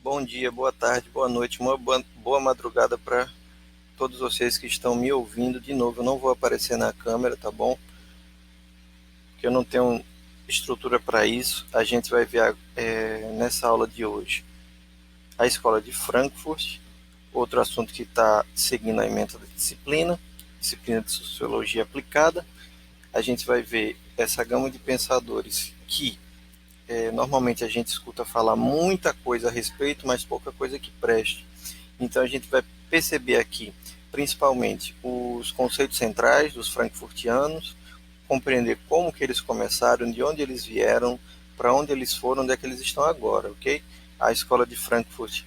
Bom dia, boa tarde, boa noite, uma boa madrugada para todos vocês que estão me ouvindo de novo. Eu não vou aparecer na câmera, tá bom? Porque eu não tenho estrutura para isso. A gente vai ver nessa aula de hoje a Escola de Frankfurt, outro assunto que está seguindo a ementa da disciplina, disciplina de Sociologia Aplicada. A gente vai ver essa gama de pensadores que normalmente a gente escuta falar muita coisa a respeito, mas pouca coisa que preste. Então a gente vai perceber aqui, principalmente, os conceitos centrais dos frankfurtianos, compreender como que eles começaram, de onde eles vieram, para onde eles foram, onde é que eles estão agora, ok? A escola de Frankfurt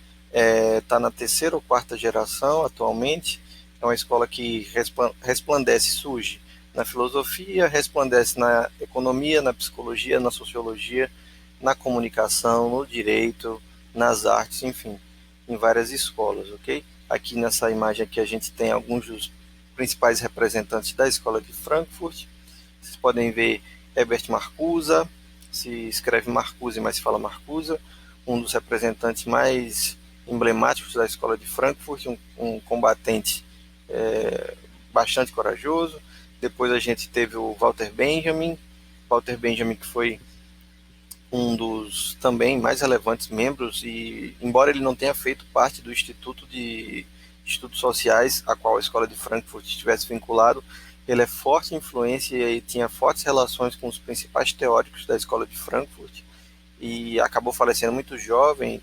está na terceira ou quarta geração atualmente, é uma escola que resplandece, surge na filosofia, resplandece na economia, na psicologia, na sociologia, na comunicação, no direito, nas artes, enfim, em várias escolas, ok? Aqui nessa imagem aqui a gente tem alguns dos principais representantes da escola de Frankfurt. Vocês podem ver Herbert Marcuse, se escreve Marcuse, mas se fala Marcuse, um dos representantes mais emblemáticos da escola de Frankfurt, um combatente bastante corajoso. Depois a gente teve o Walter Benjamin que foi um dos também mais relevantes membros, e embora ele não tenha feito parte do Instituto de Estudos Sociais a qual a Escola de Frankfurt estivesse vinculado, ele é forte influência e tinha fortes relações com os principais teóricos da Escola de Frankfurt, e acabou falecendo muito jovem,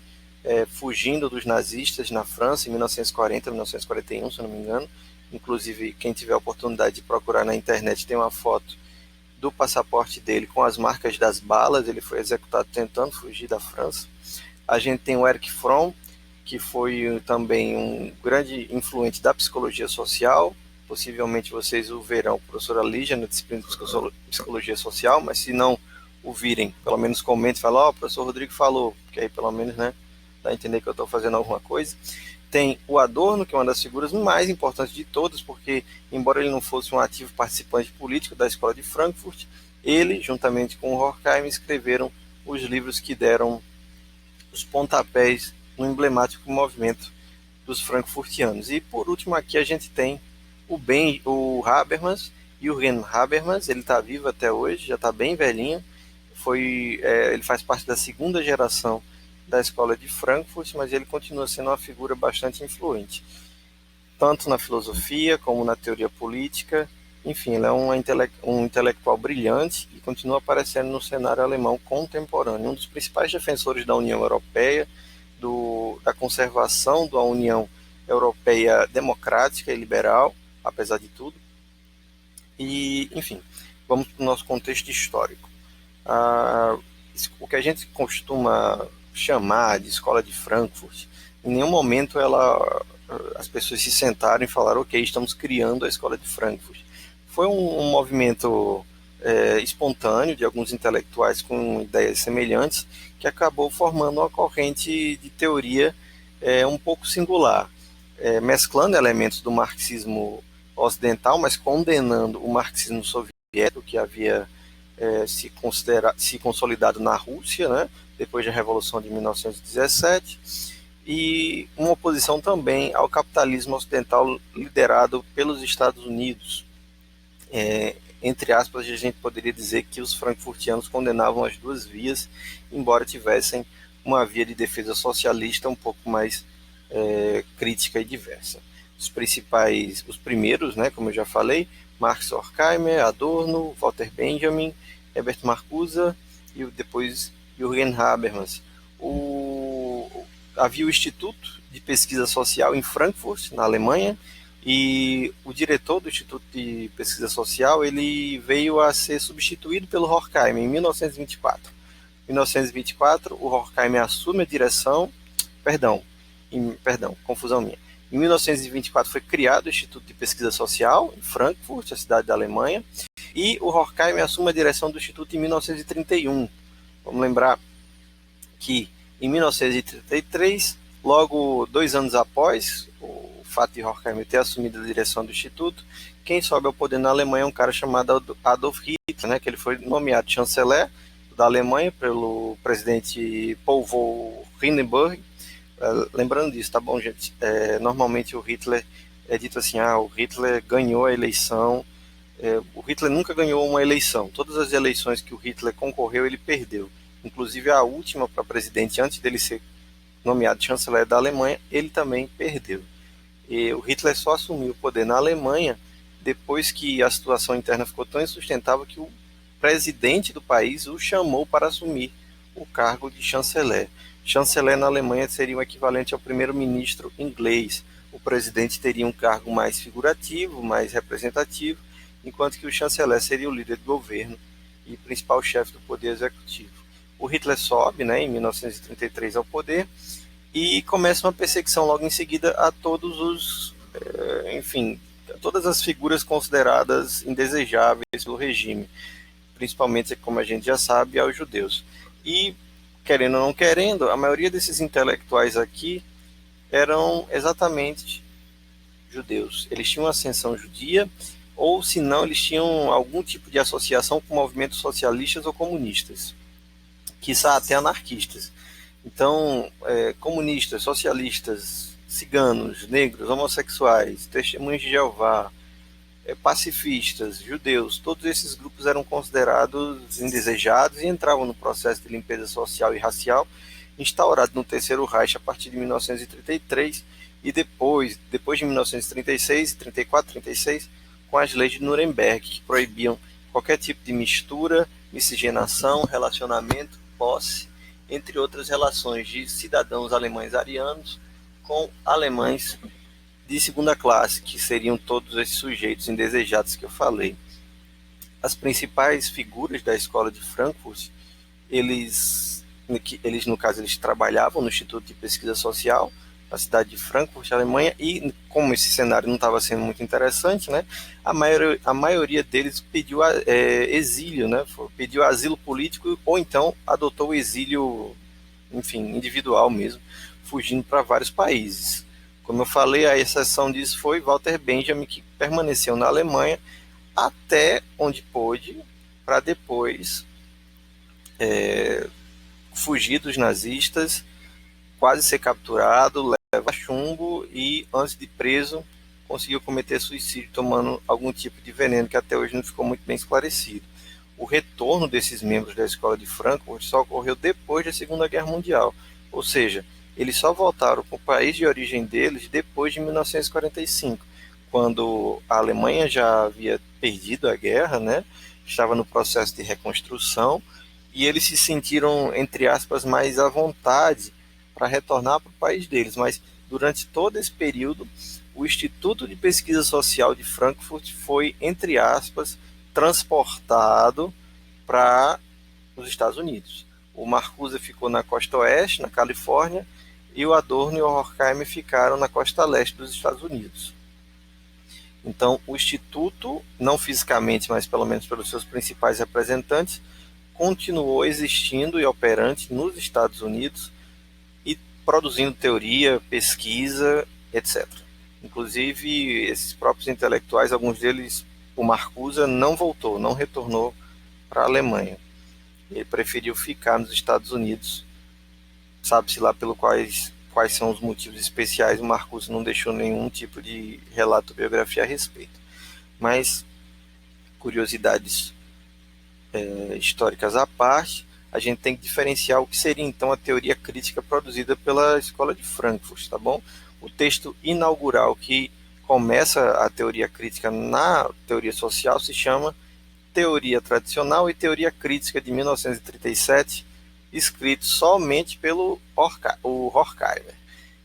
fugindo dos nazistas na França em 1940, 1941, se não me engano. Inclusive, quem tiver a oportunidade de procurar na internet, tem uma foto do passaporte dele com as marcas das balas. Ele foi executado tentando fugir da França. A gente tem o Erich Fromm, que foi também um grande influente da psicologia social. Possivelmente vocês o verão, professora Lígia, na disciplina de psicologia social, mas se não o virem, pelo menos comente e falem, ó, o professor Rodrigo falou, que aí pelo menos, né, dá a entender que eu estou fazendo alguma coisa. Tem o Adorno, que é uma das figuras mais importantes de todas, porque, embora ele não fosse um ativo participante político da Escola de Frankfurt, ele, juntamente com o Horkheim, escreveram os livros que deram os pontapés no emblemático movimento dos frankfurtianos. E, por último, aqui a gente tem o Habermas, Jürgen Habermas. Ele está vivo até hoje, já está bem velhinho. Ele faz parte da segunda geração da escola de Frankfurt, mas ele continua sendo uma figura bastante influente, tanto na filosofia como na teoria política. Enfim, ele é um intelectual brilhante e continua aparecendo no cenário alemão contemporâneo, um dos principais defensores da União Europeia, da conservação da União Europeia democrática e liberal, apesar de tudo. E, enfim, vamos para o nosso contexto histórico. O que a gente costuma chamar de escola de Frankfurt, em nenhum momento as pessoas se sentaram e falaram, ok, estamos criando a escola de Frankfurt. Foi um movimento espontâneo de alguns intelectuais com ideias semelhantes, que acabou formando uma corrente de teoria um pouco singular, mesclando elementos do marxismo ocidental, mas condenando o marxismo soviético, que havia se consolidado na Rússia, né, depois da Revolução de 1917, e uma oposição também ao capitalismo ocidental liderado pelos Estados Unidos. Entre aspas, a gente poderia dizer que os frankfurtianos condenavam as duas vias, embora tivessem uma via de defesa socialista um pouco mais crítica e diversa. Os primeiros, né, como eu já falei, Marx Horkheimer, Adorno, Walter Benjamin, Herbert Marcuse e depois Jürgen Habermas. Havia o Instituto de Pesquisa Social em Frankfurt, na Alemanha, e o diretor do Instituto de Pesquisa Social ele veio a ser substituído pelo Horkheimer em 1924. Em 1924, o Horkheimer assume a direção. Confusão minha. Em 1924 foi criado o Instituto de Pesquisa Social em Frankfurt, a cidade da Alemanha, e o Horkheimer assume a direção do Instituto em 1931. Vamos lembrar que em 1933, logo 2 anos após o fato de Horkheimer ter assumido a direção do Instituto, quem sobe ao poder na Alemanha é um cara chamado Adolf Hitler, né, que ele foi nomeado chanceler da Alemanha pelo presidente Paul von Hindenburg Lembrando disso, tá bom, gente? Normalmente o Hitler é dito assim, o Hitler ganhou a eleição. O Hitler nunca ganhou uma eleição. Todas as eleições que o Hitler concorreu, ele perdeu. Inclusive a última para presidente, antes dele ser nomeado chanceler da Alemanha, ele também perdeu. E o Hitler só assumiu o poder na Alemanha depois que a situação interna ficou tão insustentável que o presidente do país o chamou para assumir o cargo de chanceler. Chanceler na Alemanha seria o equivalente ao primeiro-ministro inglês. O presidente teria um cargo mais figurativo, mais representativo, enquanto que o chanceler seria o líder do governo e principal chefe do poder executivo. O Hitler sobe, em 1933 ao poder e começa uma perseguição logo em seguida a todos a todas as figuras consideradas indesejáveis pelo regime, principalmente, como a gente já sabe, aos judeus. E, querendo ou não querendo, a maioria desses intelectuais aqui eram exatamente judeus. Eles tinham ascensão judia, ou se não, eles tinham algum tipo de associação com movimentos socialistas ou comunistas, quiçá até anarquistas. Então, comunistas, socialistas, ciganos, negros, homossexuais, testemunhas de Jeová, pacifistas, judeus, todos esses grupos eram considerados indesejados e entravam no processo de limpeza social e racial instaurado no Terceiro Reich a partir de 1933 e depois de 1936, 34, 36, com as leis de Nuremberg, que proibiam qualquer tipo de mistura, miscigenação, relacionamento, posse, entre outras relações de cidadãos alemães arianos com alemães de segunda classe, que seriam todos esses sujeitos indesejados que eu falei. As principais figuras da escola de Frankfurt, eles no caso, eles trabalhavam no Instituto de Pesquisa Social, na cidade de Frankfurt, Alemanha, e como esse cenário não estava sendo muito interessante, a maioria deles pediu exílio, pediu asilo político ou então adotou o exílio, individual mesmo, fugindo para vários países. Como eu falei, a exceção disso foi Walter Benjamin, que permaneceu na Alemanha até onde pôde, para depois fugir dos nazistas, quase ser capturado, leva chumbo e, antes de preso, conseguiu cometer suicídio tomando algum tipo de veneno que até hoje não ficou muito bem esclarecido. O retorno desses membros da escola de Frankfurt só ocorreu depois da Segunda Guerra Mundial, ou seja, eles só voltaram para o país de origem deles depois de 1945, quando a Alemanha já havia perdido a guerra, estava no processo de reconstrução, e eles se sentiram, entre aspas, mais à vontade para retornar para o país deles. Mas durante todo esse período, o Instituto de Pesquisa Social de Frankfurt foi, entre aspas, transportado para os Estados Unidos. O Marcuse ficou na costa oeste, na Califórnia, e o Adorno e o Horkheimer ficaram na costa leste dos Estados Unidos. Então, o Instituto, não fisicamente, mas pelo menos pelos seus principais representantes, continuou existindo e operante nos Estados Unidos e produzindo teoria, pesquisa, etc. Inclusive, esses próprios intelectuais, alguns deles, o Marcuse não voltou, não retornou para a Alemanha. Ele preferiu ficar nos Estados Unidos. Sabe-se lá quais são os motivos especiais, o Marcuse não deixou nenhum tipo de relato, biografia a respeito. Mas, curiosidades históricas à parte, a gente tem que diferenciar o que seria então a teoria crítica produzida pela Escola de Frankfurt, tá bom? O texto inaugural que começa a teoria crítica na teoria social se chama Teoria Tradicional e Teoria Crítica de 1937, escrito somente pelo Horkheimer.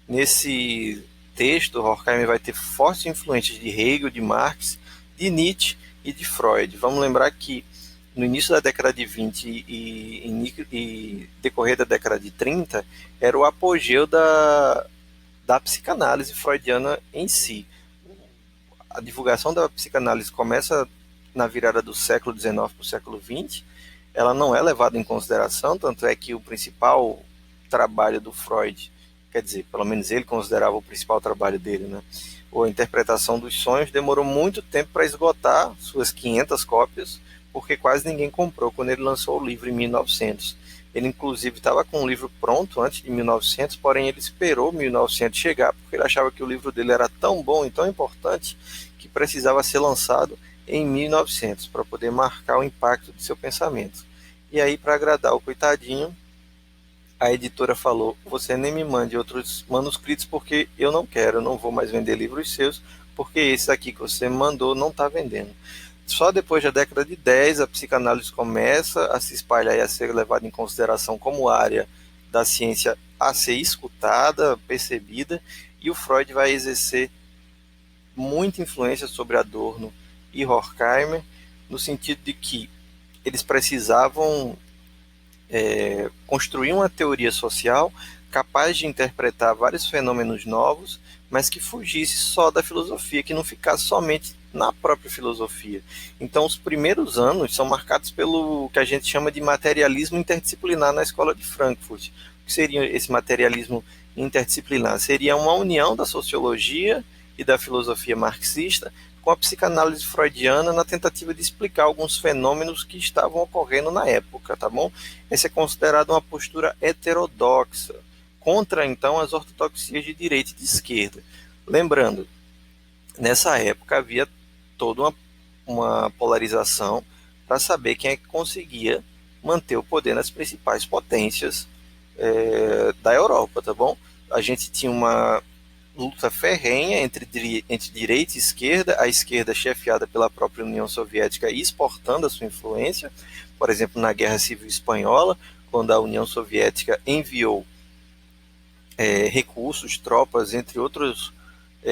Nesse texto, Horkheimer vai ter fortes influências de Hegel, de Marx, de Nietzsche e de Freud. Vamos lembrar que no início da década de 20 e decorrer da década de 30, era o apogeu da psicanálise freudiana em si. A divulgação da psicanálise começa na virada do século XIX para o século XX, ela não é levada em consideração, tanto é que o principal trabalho do Freud, quer dizer, pelo menos ele considerava o principal trabalho dele, ou a interpretação dos sonhos, demorou muito tempo para esgotar suas 500 cópias, porque quase ninguém comprou quando ele lançou o livro em 1900. Ele, inclusive, estava com um livro pronto antes de 1900, porém ele esperou 1900 chegar, porque ele achava que o livro dele era tão bom e tão importante que precisava ser lançado em 1900 para poder marcar o impacto de seu pensamento. E aí, para agradar o coitadinho, a editora falou: você nem me mande outros manuscritos porque eu não quero, eu não vou mais vender livros seus, porque esse aqui que você me mandou não está vendendo. Só depois da década de 10 a psicanálise começa a se espalhar e a ser levada em consideração como área da ciência a ser escutada, percebida, e o Freud vai exercer muita influência sobre Adorno e Horkheimer, no sentido de que eles precisavam construir uma teoria social capaz de interpretar vários fenômenos novos, mas que fugisse só da filosofia, que não ficasse somente na própria filosofia. Então, os primeiros anos são marcados pelo que a gente chama de materialismo interdisciplinar na Escola de Frankfurt. O que seria esse materialismo interdisciplinar? Seria uma união da sociologia e da filosofia marxista com a psicanálise freudiana na tentativa de explicar alguns fenômenos que estavam ocorrendo na época, tá bom? Essa é considerada uma postura heterodoxa, contra, então, as ortodoxias de direita e de esquerda. Lembrando, nessa época havia toda uma polarização para saber quem é que conseguia manter o poder nas principais potências da Europa, tá bom? A gente tinha uma luta ferrenha entre direita e esquerda, a esquerda chefiada pela própria União Soviética exportando a sua influência, por exemplo, na Guerra Civil Espanhola, quando a União Soviética enviou recursos, tropas, entre outros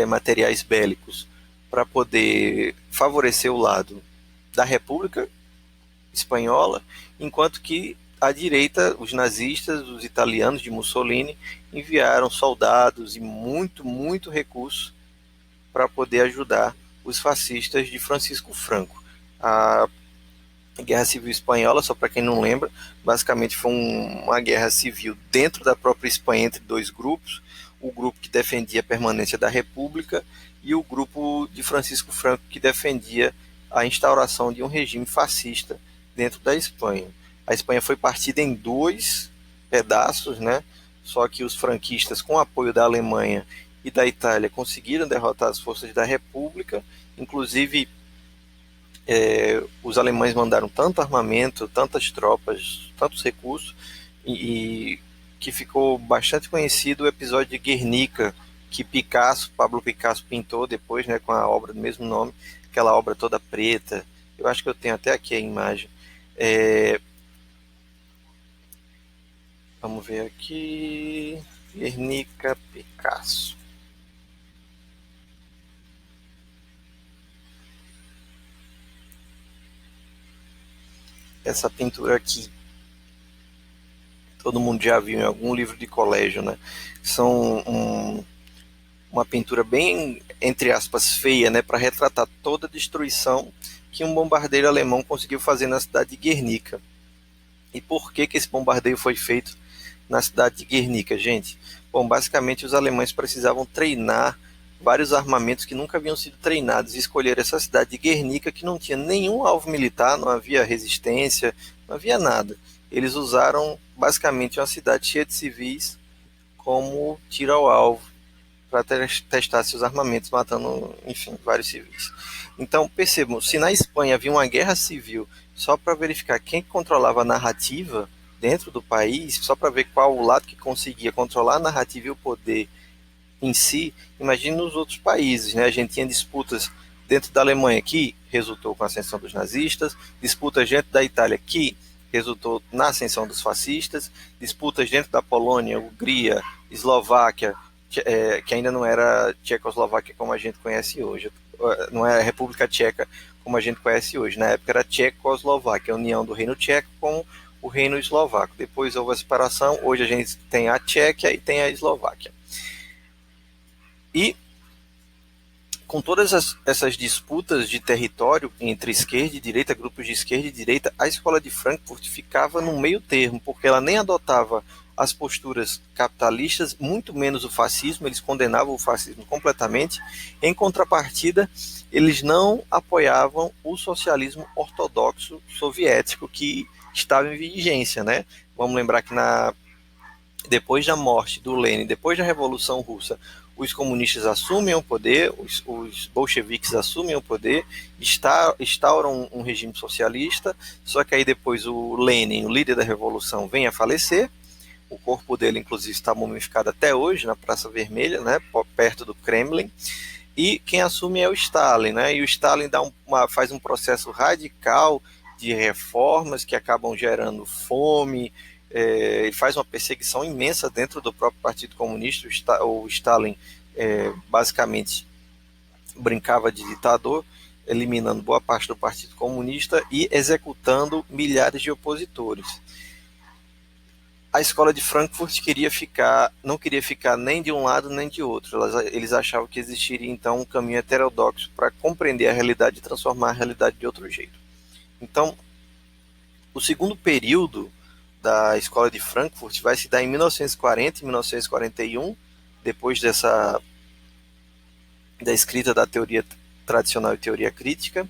materiais bélicos, para poder favorecer o lado da República Espanhola, enquanto que a direita, os nazistas, os italianos de Mussolini, enviaram soldados e muito recurso para poder ajudar os fascistas de Francisco Franco. A Guerra Civil Espanhola, só para quem não lembra, basicamente foi uma guerra civil dentro da própria Espanha entre dois grupos, o grupo que defendia a permanência da República e o grupo de Francisco Franco que defendia a instauração de um regime fascista dentro da Espanha. A Espanha foi partida em dois pedaços, né? Só que os franquistas, com apoio da Alemanha e da Itália, conseguiram derrotar as forças da República. Inclusive, os alemães mandaram tanto armamento, tantas tropas, tantos recursos, e que ficou bastante conhecido o episódio de Guernica, que Pablo Picasso pintou depois, né, com a obra do mesmo nome, aquela obra toda preta. Eu acho que eu tenho até aqui a imagem. Vamos ver aqui. Guernica, Picasso. Essa pintura aqui, todo mundo já viu em algum livro de colégio, né? São uma pintura bem, entre aspas, feia, né? Para retratar toda a destruição que um bombardeiro alemão conseguiu fazer na cidade de Guernica. E por que esse bombardeio foi feito na cidade de Guernica, gente? Bom, basicamente os alemães precisavam treinar vários armamentos que nunca haviam sido treinados e escolheram essa cidade de Guernica, que não tinha nenhum alvo militar, não havia resistência, não havia nada. Eles usaram basicamente uma cidade cheia de civis como tiro ao alvo para testar seus armamentos, matando, enfim, vários civis. Então, percebam, se na Espanha havia uma guerra civil só para verificar quem controlava a narrativa dentro do país, só para ver qual o lado que conseguia controlar a narrativa e o poder em si, imagine nos outros países, né? A gente tinha disputas dentro da Alemanha que resultou com a ascensão dos nazistas, disputas dentro da Itália que resultou na ascensão dos fascistas, disputas dentro da Polônia, Hungria, Eslováquia, que ainda não era Tchecoslováquia como a gente conhece hoje, não é a República Tcheca como a gente conhece hoje, na época era Tchecoslováquia, a união do Reino Tcheco com o Reino Eslovaco. Depois houve a separação, hoje a gente tem a Tchequia e tem a Eslováquia. E com todas essas disputas de território entre esquerda e direita, grupos de esquerda e direita, a escola de Frankfurt ficava no meio termo, porque ela nem adotava as posturas capitalistas, muito menos o fascismo, eles condenavam o fascismo completamente. Em contrapartida, eles não apoiavam o socialismo ortodoxo soviético que estava em vigência, né? Vamos lembrar que depois da morte do Lenin, depois da Revolução Russa, os comunistas assumem o poder, os bolcheviques assumem o poder, instauram um regime socialista, só que aí depois o Lenin, o líder da Revolução, vem a falecer. O corpo dele, inclusive, está mumificado até hoje na Praça Vermelha, né, perto do Kremlin. E quem assume é o Stalin, né? E o Stalin faz um processo radical de reformas que acabam gerando fome, e faz uma perseguição imensa dentro do próprio Partido Comunista. O Stalin basicamente brincava de ditador, eliminando boa parte do Partido Comunista e executando milhares de opositores. A escola de Frankfurt não queria ficar nem de um lado nem de outro. Eles achavam que existiria então um caminho heterodoxo para compreender a realidade e transformar a realidade de outro jeito. Então, o segundo período da escola de Frankfurt vai se dar em 1940 e 1941, depois da escrita da teoria tradicional e teoria crítica.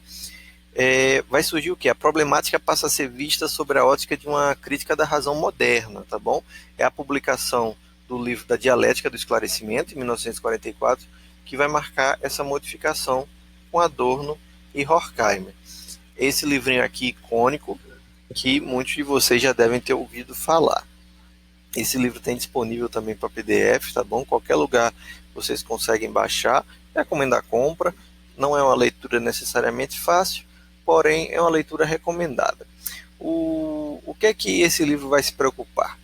Vai surgir o que? A problemática passa a ser vista sobre a ótica de uma crítica da razão moderna, tá bom? É a publicação do livro da Dialética do Esclarecimento, em 1944, que vai marcar essa modificação com Adorno e Horkheimer. Esse livrinho aqui icônico, que muitos de vocês já devem ter ouvido falar. Esse livro tem disponível também para PDF, tá bom? Qualquer lugar vocês conseguem baixar. Recomendo a compra. Não é uma leitura necessariamente fácil, porém é uma leitura recomendada. O que é que esse livro vai se preocupar?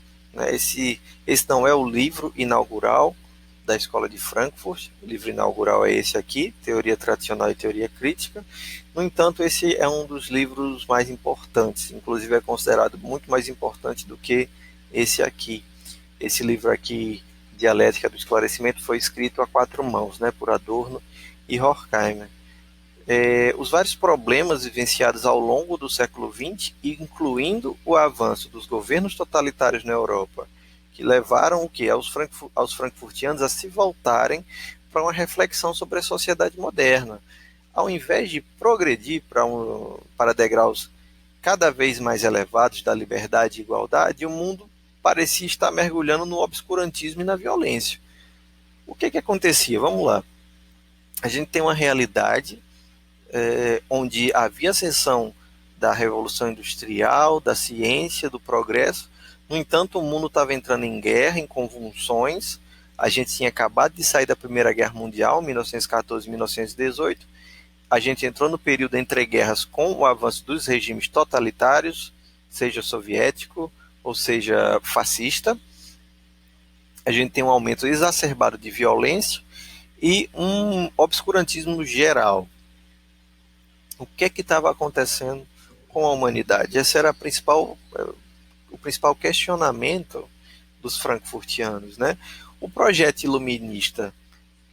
Esse não é o livro inaugural da Escola de Frankfurt. O livro inaugural é esse aqui, Teoria Tradicional e Teoria Crítica. No entanto, esse é um dos livros mais importantes, inclusive é considerado muito mais importante do que esse aqui. Esse livro aqui, Dialética do Esclarecimento, foi escrito a 4 mãos, né, por Adorno e Horkheimer. Os vários problemas vivenciados ao longo do século XX, incluindo o avanço dos governos totalitários na Europa, que levaram aos frankfurtianos a se voltarem para uma reflexão sobre a sociedade moderna. Ao invés de progredir para degraus cada vez mais elevados da liberdade e igualdade, o mundo parecia estar mergulhando no obscurantismo e na violência. O que acontecia? Vamos lá. A gente tem uma realidade onde havia ascensão da Revolução Industrial, da ciência, do progresso. No entanto, o mundo estava entrando em guerra, em convulsões. A gente tinha acabado de sair da Primeira Guerra Mundial, 1914 e 1918. A gente entrou no período entre guerras com o avanço dos regimes totalitários, seja soviético ou seja fascista. A gente tem um aumento exacerbado de violência e um obscurantismo geral. O que estava acontecendo com a humanidade? Esse era o principal questionamento dos frankfurtianos, né? O projeto iluminista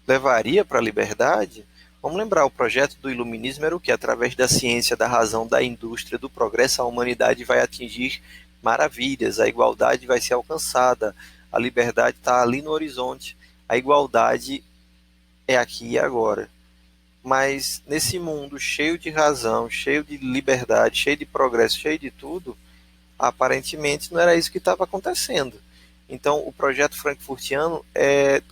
levaria para a liberdade? Vamos lembrar, o projeto do iluminismo era o que? Através da ciência, da razão, da indústria, do progresso, a humanidade vai atingir maravilhas, a igualdade vai ser alcançada, a liberdade está ali no horizonte, a igualdade é aqui e agora. Mas nesse mundo cheio de razão, cheio de liberdade, cheio de progresso, cheio de tudo, aparentemente não era isso que estava acontecendo. Então o projeto frankfurtiano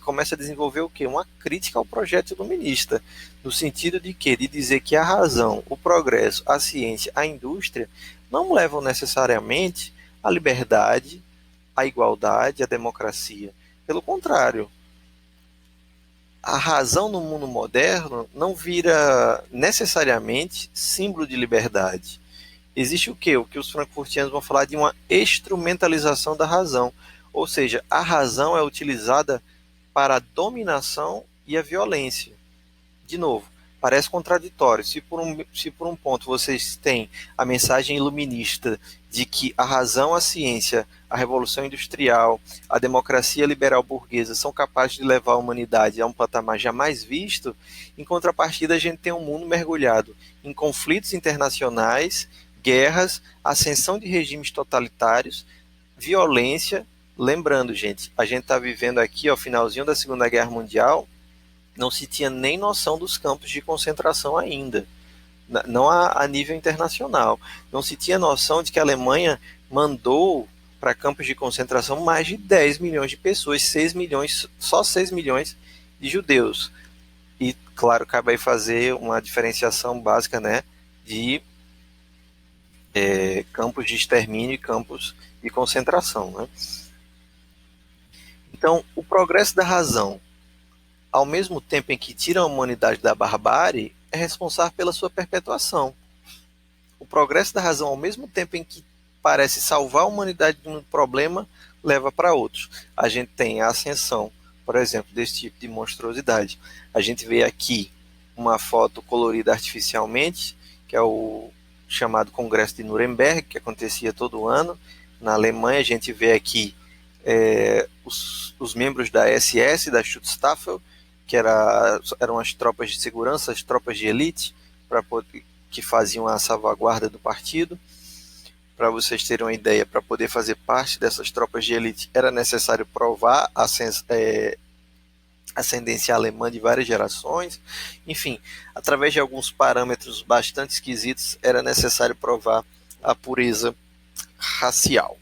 começa a desenvolver o quê? Uma crítica ao projeto iluminista, no sentido de quê? De dizer que a razão, o progresso, a ciência, a indústria não levam necessariamente à liberdade, à igualdade, à democracia. Pelo contrário, a razão no mundo moderno não vira necessariamente símbolo de liberdade. Existe o quê? O que os frankfurtianos vão falar de uma instrumentalização da razão. Ou seja, a razão é utilizada para a dominação e a violência. De novo, parece contraditório. Se por um ponto vocês têm a mensagem iluminista de que a razão, a ciência, a revolução industrial, a democracia liberal burguesa são capazes de levar a humanidade a um patamar jamais visto, em contrapartida a gente tem um mundo mergulhado em conflitos internacionais, guerras, ascensão de regimes totalitários, violência. Lembrando, gente, a gente está vivendo aqui, ao finalzinho da Segunda Guerra Mundial, não se tinha nem noção dos campos de concentração ainda, não a nível internacional. Não se tinha noção de que a Alemanha mandou para campos de concentração mais de 10 milhões de pessoas, 6 milhões, só 6 milhões de judeus. E, claro, cabe aí fazer uma diferenciação básica, né, de campos de extermínio e campos de concentração. Né? Então, o progresso da razão, ao mesmo tempo em que tira a humanidade da barbárie, é responsável pela sua perpetuação. O progresso da razão, ao mesmo tempo em que parece salvar a humanidade de um problema, leva para outros. A gente tem a ascensão, por exemplo, desse tipo de monstruosidade. A gente vê aqui uma foto colorida artificialmente, que é o chamado Congresso de Nuremberg, que acontecia todo ano. Na Alemanha, a gente vê aqui os membros da SS, da Schutzstaffel, que eram as tropas de segurança, as tropas de elite, que faziam a salvaguarda do partido. Para vocês terem uma ideia, para poder fazer parte dessas tropas de elite, era necessário provar a ascendência alemã de várias gerações. Enfim, através de alguns parâmetros bastante esquisitos, era necessário provar a pureza racial.